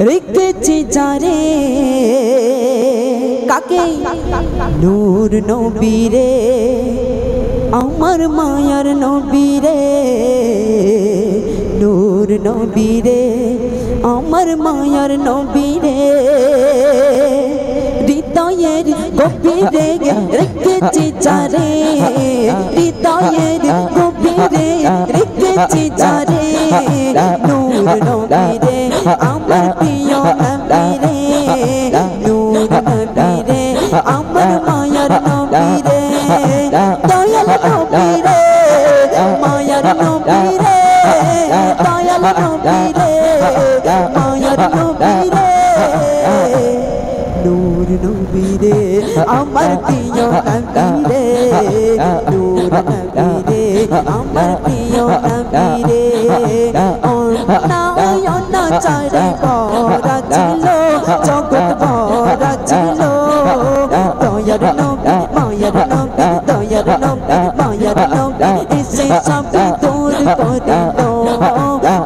রেখেছি যারে কাকে নূর নবী রে আমার মায়ার নবী রে নূর নবী রে আমার মায়ার নবী রে হৃদয়ের গভীরে রেখেছি যারে হৃদয়ের গভীরে রেখেছি যারে নূর নবী রে আমার প্রিয় নবী রে নূর নবী রে আমার মায়ার নবী রে দয়াল নবী রে মায়ার নবী রে দয়াল নবী রে মায়ার নবী রে নূর নবী রে আমার প্রিয় নবী রে নূর নবী রে আমার প্রিয় নবী রে অন্যায় চারে ভরা ছিল জগৎ ভরা ছিল দয়ার নবী মায়ার নবী দয়ার নবী মায়ার নবী এসে সবই দূর করে দিল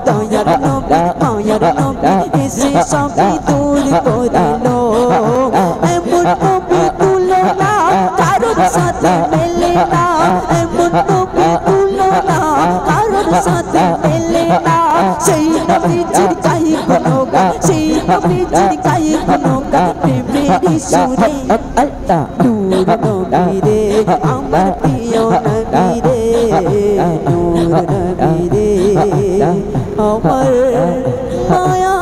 দয়ার নবী মায়ার নবী এসে সবই দূর করে দিল এমন নবী তুলনা কারোর সাথে মেলে না এমন নবী তুলনা কারোর সাথে মেলে না সেই নবীজির গায়ে কোনো গান সেই নবীজির গায়ে কোনো গান প্রেমেরই সুরে নূর নবী রে আমার প্রিয় নবী রে নূর নবী রে আমার মায়া